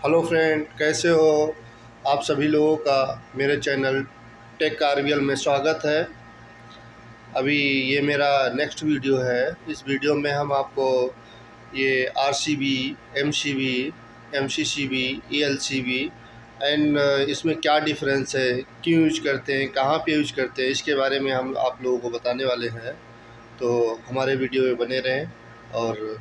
Hello friend, कैसे हो आप सभी लोगों का मेरे चैनल टेक आरवीएल में स्वागत है। अभी ये मेरा नेक्स्ट वीडियो है। इस वीडियो में हम आपको ये RCB, MCB, MCCB, ELCB and इसमें क्या डिफरेंस है, क्यों यूज करते हैं, कहाँ पे यूज करते हैं, इसके बारे में हम आप लोगों को बताने वाले हैं। तो हमारे वीडियो में बने रहें और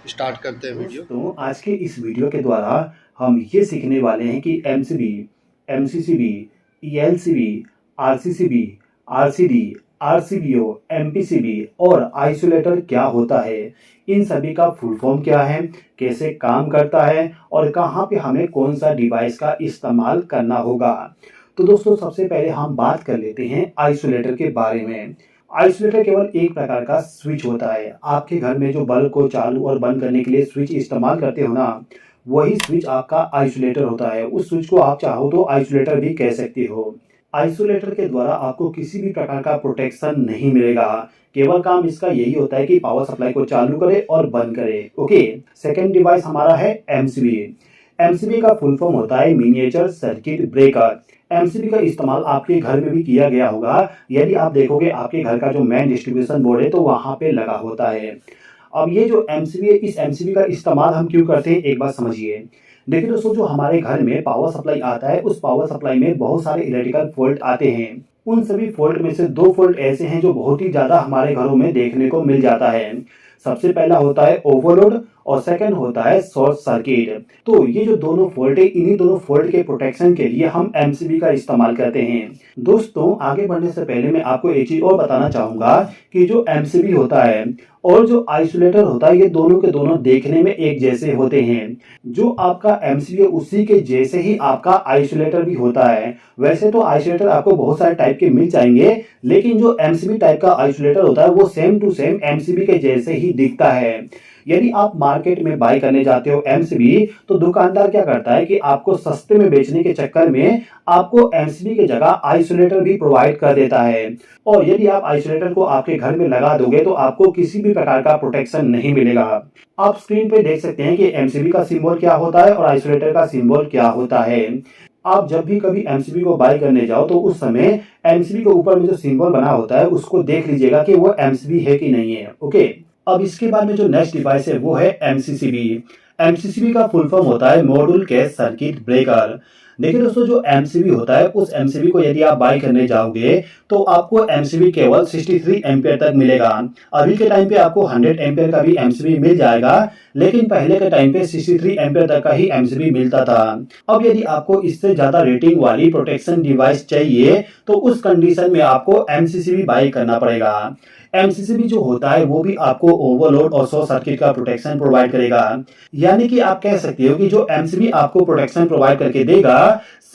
स्टार्ट करते हैं वीडियो। दोस्तों, आज के इस वीडियो के द्वारा हम ये सीखने वाले हैं कि MCB, MCCB, ELCB, RCCB, RCD, RCBO, MPCB और आइसोलेटर क्या होता है, इन सभी का फुल फॉर्म क्या है, कैसे काम करता है और कहाँ पे हमें कौन सा डिवाइस का इस्तेमाल करना होगा। तो दोस्तों, सबसे पहले हम बात कर लेते हैं आइसोलेटर के बारे में। आइसोलेटर केवल एक प्रकार का स्विच होता है। आपके घर में जो बल्ब को चालू और बंद करने के लिए स्विच इस्तेमाल करते हो ना, वही स्विच आपका आइसोलेटर होता है। उस स्विच को आप चाहो तो आइसोलेटर भी कह सकते हो। आइसोलेटर के द्वारा आपको किसी भी प्रकार का प्रोटेक्शन नहीं मिलेगा। केवल काम इसका यही होता है कि पावर सप्लाई को चालू करे और बंद करे। ओके, सेकेंड डिवाइस हमारा है एमसीबी। एमसीबी का फुल फॉर्म होता है मिनिएचर सर्किट ब्रेकर। एमसीबी का इस्तेमाल आपके घर में भी किया गया होगा। यदि आप देखोगे आपके घर का जो मेन डिस्ट्रीब्यूशन बोर्ड है तो वहां पे लगा होता है। अब ये जो एमसीबी है, इस एमसीबी का इस्तेमाल हम क्यों करते हैं, एक बात समझिए। देखिए दोस्तों, जो हमारे घर में पावर सप्लाई आता है, उस पावर सप्लाई में बहुत सारे इलेक्ट्रिकल फॉल्ट आते हैं। उन सभी फॉल्ट में से दो फॉल्ट ऐसे हैं जो बहुत ही ज्यादा हमारे घरों में देखने को मिल जाता है। सबसे पहला होता है ओवरलोड और सेकंड होता है शॉर्ट सर्किट। तो ये जो दोनों फॉल्ट है, इन्हीं दोनों फॉल्ट के प्रोटेक्शन के लिए हम एमसीबी का इस्तेमाल करते हैं। दोस्तों, आगे बढ़ने से पहले मैं आपको एक चीज और बताना चाहूंगा कि जो एमसीबी होता है और जो आइसोलेटर होता है, ये दोनों के दोनों देखने में एक जैसे होते हैं। जो आपका एमसीबी है उसी के जैसे ही आपका आइसोलेटर भी होता है। वैसे तो आइसोलेटर आपको बहुत सारे टाइप के मिल जाएंगे, लेकिन जो एमसीबी टाइप का आइसोलेटर होता है वो सेम टू सेम एमसीबी के जैसे ही दिखता है। यदि आप मार्केट में बाय करने जाते हो एमसीबी, तो दुकानदार क्या करता है कि आपको सस्ते में बेचने के चक्कर में आपको एमसीबी की जगह आइसोलेटर भी प्रोवाइड कर देता है। और यदि आप आइसोलेटर को आपके घर में लगा दोगे तो आपको किसी भी प्रकार का प्रोटेक्शन नहीं मिलेगा। आप स्क्रीन पे देख सकते हैं कि एमसीबी का सिंबल क्या होता है और आइसोलेटर का सिंबल क्या होता है। आप जब भी कभी एमसीबी को बाय करने जाओ तो उस समय एमसीबी के ऊपर में जो सिंबल बना होता है उसको देख लीजिएगा कि वो एमसीबी है कि नहीं है। ओके, अब इसके बाद में जो नेक्स्ट डिवाइस है वो है एमसीसीबी। एमसीसीबी का फुल फॉर्म होता है मॉड्यूल केस सर्किट ब्रेकर। देखिए दोस्तों, जो एमसीबी होता है उस एमसीबी को यदि आप बाय करने जाओगे तो आपको एमसीबी केवल 63 एम्पियर तक मिलेगा। अभी के टाइम पे आपको 100 एम्पियर का भी एमसीबी मिल जाएगा, लेकिन पहले के टाइम पे 63 एम्पियर तक का ही एमसीबी मिलता था। अब यदि आपको इससे ज्यादा रेटिंग वाली प्रोटेक्शन डिवाइस चाहिए तो उस कंडीशन में आपको एमसीसीबी बाय करना पड़ेगा। एमसीसीबी जो होता है वो भी आपको ओवरलोड और शॉर्ट सर्किट का प्रोटेक्शन प्रोवाइड करेगा। यानी कि आप कह सकते हो कि जो एमसीबी आपको प्रोटेक्शन प्रोवाइड करके देगा,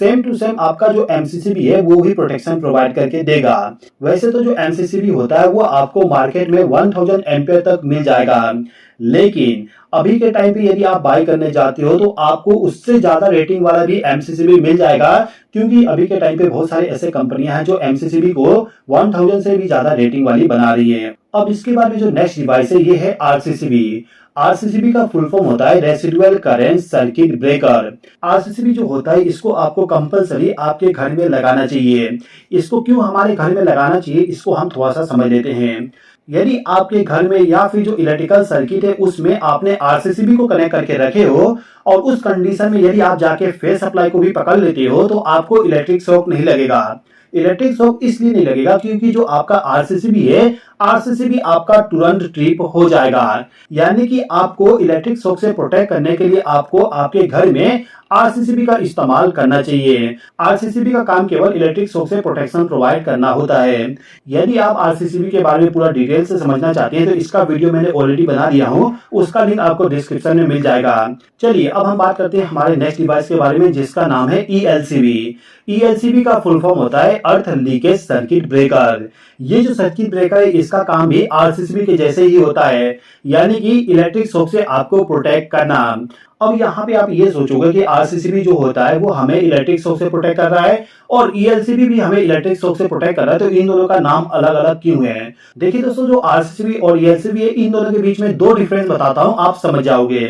सेम टू सेम आपका जो एमसीसीबी है वो भी प्रोटेक्शन प्रोवाइड करके देगा। वैसे तो जो एमसीसीबी होता है वो आपको मार्केट में 1000 एम्पियर तक मिल जाएगा, लेकिन अभी के टाइम पे यदि आप बाय करने जाते हो तो आपको उससे ज्यादा रेटिंग वाला भी एमसीसीबी मिल जाएगा, क्योंकि अभी के टाइम पे बहुत सारी ऐसे कंपनियां हैं जो एमसीसीबी को 1000 से भी ज्यादा रेटिंग वाली बना रही है। अब इसके बाद में जो नेक्स्ट डिवाइस है ये है आरसीसीबी। आरसीसीबी का फुल फॉर्म होता है residual current circuit breaker. RCCB जो होता है इसको आपको कंपलसरी आपके घर में लगाना चाहिए। इसको क्यों हमारे घर में लगाना चाहिए, इसको हम थोड़ा सा समझ लेते हैं। यदि आपके घर में या फिर जो इलेक्ट्रिकल सर्किट है उसमें आपने आरसीसीबी को कनेक्ट करके रखे हो और उस कंडीशन में यदि आप जाके फेस सप्लाई को भी पकड़ लेते हो तो आपको इलेक्ट्रिक शॉक नहीं लगेगा। इलेक्ट्रिक शॉक इसलिए नहीं लगेगा क्योंकि जो आपका आरसीसीबी है, आरसीसीबी आपका तुरंत ट्रिप हो जाएगा। यानी कि आपको इलेक्ट्रिक शॉक से प्रोटेक्ट करने के लिए आपको आपके घर में आरसीसीबी का इस्तेमाल करना चाहिए। आरसीसीबी का काम केवल इलेक्ट्रिक शॉक से प्रोटेक्शन प्रोवाइड करना होता है। यदि आप आरसीसीबी के बारे में पूरा डिटेल से समझना चाहते हैं तो इसका वीडियो मैंने ऑलरेडी बना दिया हूं, उसका लिंक आपको डिस्क्रिप्शन में मिल जाएगा। चलिए अब हम बात करते हैं हमारे नेक्स्ट डिवाइस के बारे में, जिसका नाम है ईएलसीबी। ईएलसीबी का फुल फॉर्म होता है अर्थ लीकेज सर्किट ब्रेकर। ये जो सर्किट ब्रेकर है इसका काम भी आरसीसीबी के जैसे ही होता है, यानी कि इलेक्ट्रिक शॉक से आपको प्रोटेक्ट करना। अब यहाँ पे आप ये सोचोगे कि आरसीसीबी जो होता है वो हमें इलेक्ट्रिक शॉक से प्रोटेक्ट कर रहा है और ईएलसीबी भी हमें इलेक्ट्रिक शॉक से प्रोटेक्ट कर रहा है, तो इन दोनों का नाम अलग अलग क्यों है। देखिए दोस्तों, जो आरसीसीबी और ईएलसीबी है इन दोनों के बीच में दो डिफरेंस बताता हूं, आप समझ जाओगे।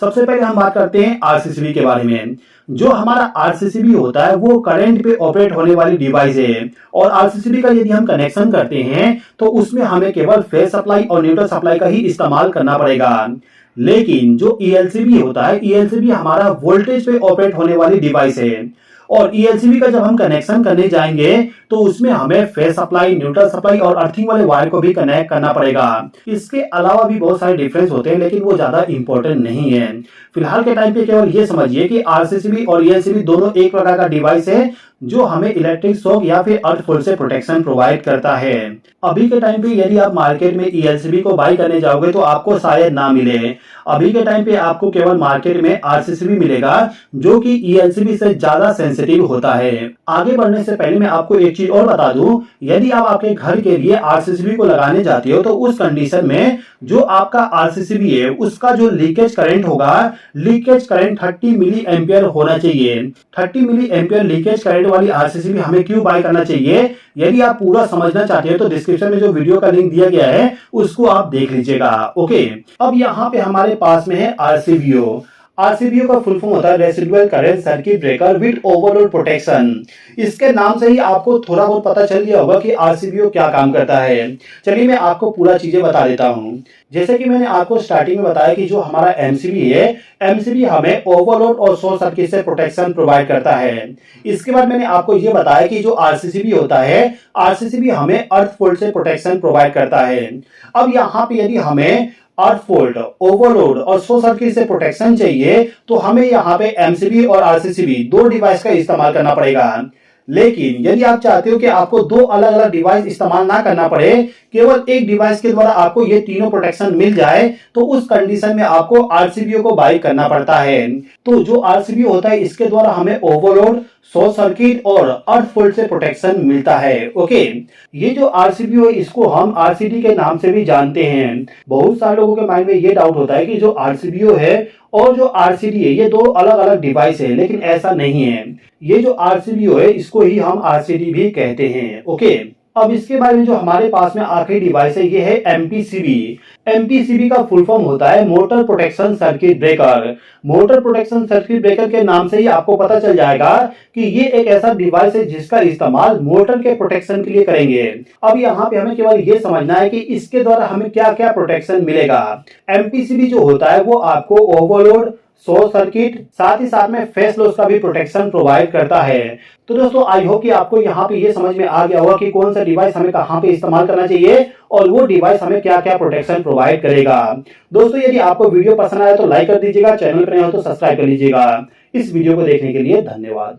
सबसे पहले हम बात करते हैं आरसीसीबी के बारे में। जो हमारा आरसीसीबी होता है वो करंट पे ऑपरेट होने वाली डिवाइस है, और आरसीसीबी का यदि हम कनेक्शन करते हैं तो उसमें हमें केवल फेज सप्लाई और न्यूट्रल सप्लाई का ही इस्तेमाल करना पड़ेगा। लेकिन जो ईएलसीबी होता है, ईएलसीबी हमारा वोल्टेज पे ऑपरेट होने वाली डिवाइस है, और ईएलसीबी का जब हम कनेक्शन करने जाएंगे तो उसमें हमें फेज सप्लाई, न्यूट्रल सप्लाई और अर्थिंग वाले वायर को भी कनेक्ट करना पड़ेगा। इसके अलावा भी बहुत सारे डिफरेंस होते हैं, लेकिन वो ज्यादा इंपॉर्टेंट नहीं है। फिलहाल के टाइम पे केवल ये समझिए कि आरसीसीबी और ईएलसीबी दोनों एक प्रकार का डिवाइस है जो हमें इलेक्ट्रिक शॉक या फिर अर्थ फॉल से प्रोटेक्शन प्रोवाइड करता है। अभी के टाइम पे यदि आप मार्केट में ईएलसीबी को बाई करने जाओगे तो आपको शायद ना मिले। अभी के टाइम पे आपको केवल मार्केट में आरसीसीबी मिलेगा जो कि ईएलसीबी से ज्यादा सेंसिटिव होता है। आगे बढ़ने से पहले मैं आपको एक चीज और बता दूं, यदि आप आपके घर के लिए आरसीसीबी को लगाने जाते हो तो उस कंडीशन में जो आपका आरसीसीबी है उसका जो लीकेज करंट होगा, लीकेज करंट 30 मिली एम्पियर होना चाहिए। 30 मिली एम्पियर लीकेज करंट वाली आरसीसीबी हमें क्यों बाय करना चाहिए, यदि आप पूरा समझना चाहते हो तो डिस्क्रिप्शन में जो वीडियो का लिंक दिया गया है उसको आप देख लीजिएगा। ओके, अब यहाँ पे हमारे पास में है आरसीबीओ। आरसीबीओ का फुल फॉर्म होता है residual current circuit breaker with overload protection. इसके नाम से ही आपको थोड़ा बहुत पता चल गया होगा कि आरसीबीओ क्या काम करता है। चलिए मैं आपको पूरा चीजें बता देता हूं। जैसे कि मैंने आपको स्टार्टिंग में बताया कि जो हमारा एमसीबी है, एमसीबी हमें ओवरलोड और शॉर्ट सर्किट से प्रोटेक्शन प्रोवाइड करता है। इसके बाद मैंने आपको ये बताया कि जो आरसीसीबी होता है, आरसीसीबी हमें अर्थ फॉल्ट से प्रोटेक्शन प्रोवाइड करता है। अब यहाँ पे यदि हमें अर्थ फॉल्ट, ओवरलोड और शॉर्ट सर्किट से प्रोटेक्शन चाहिए तो हमें यहाँ पे एमसीबी और आरसीसीबी दो डिवाइस का इस्तेमाल करना पड़ेगा। लेकिन यदि आप चाहते हो कि आपको दो अलग अलग डिवाइस इस्तेमाल ना करना पड़े, केवल एक डिवाइस के द्वारा आपको ये तीनों प्रोटेक्शन मिल जाए, तो उस कंडीशन में आपको आरसीबीओ को बाय करना पड़ता है। तो जो आरसीबीओ होता है इसके द्वारा हमें ओवरलोड, शॉर्ट सर्किट और अर्थ फॉल्ट से प्रोटेक्शन मिलता है। ओके, ये जो आरसीबीओ है इसको हम आरसीडी के नाम से भी जानते हैं। बहुत सारे लोगों के माइंड में ये डाउट होता है कि जो आरसीबीओ है और जो आरसीडी है ये दो अलग अलग डिवाइस है, लेकिन ऐसा नहीं है। ये जो आरसीबीओ है इसको ही हम आरसीडी भी कहते हैं। ओके, अब इसके बारे में जो हमारे पास में आखिरी डिवाइस है ये है एमपीसीबी। एमपीसीबी का फुल फॉर्म होता है motor protection circuit breaker. Motor protection circuit breaker के नाम से ही आपको पता चल जाएगा कि ये एक ऐसा डिवाइस है जिसका इस्तेमाल मोटर के प्रोटेक्शन के लिए करेंगे। अब यहाँ पे हमें केवल ये समझना है कि इसके द्वारा हमें क्या क्या प्रोटेक्शन मिलेगा। एमपीसीबी जो होता है वो आपको ओवरलोड, शॉर्ट सर्किट, साथ ही साथ में फेस लॉस का भी प्रोटेक्शन प्रोवाइड करता है। तो दोस्तों आई होप कि आपको यहाँ पे ये समझ में आ गया होगा कि कौन सा डिवाइस हमें कहाँ पे इस्तेमाल करना चाहिए और वो डिवाइस हमें क्या क्या प्रोटेक्शन प्रोवाइड करेगा। दोस्तों यदि आपको वीडियो पसंद आया तो लाइक कर दीजिएगा, चैनल पर नए हो तो सब्सक्राइब कर लीजिएगा। इस वीडियो को देखने के लिए धन्यवाद।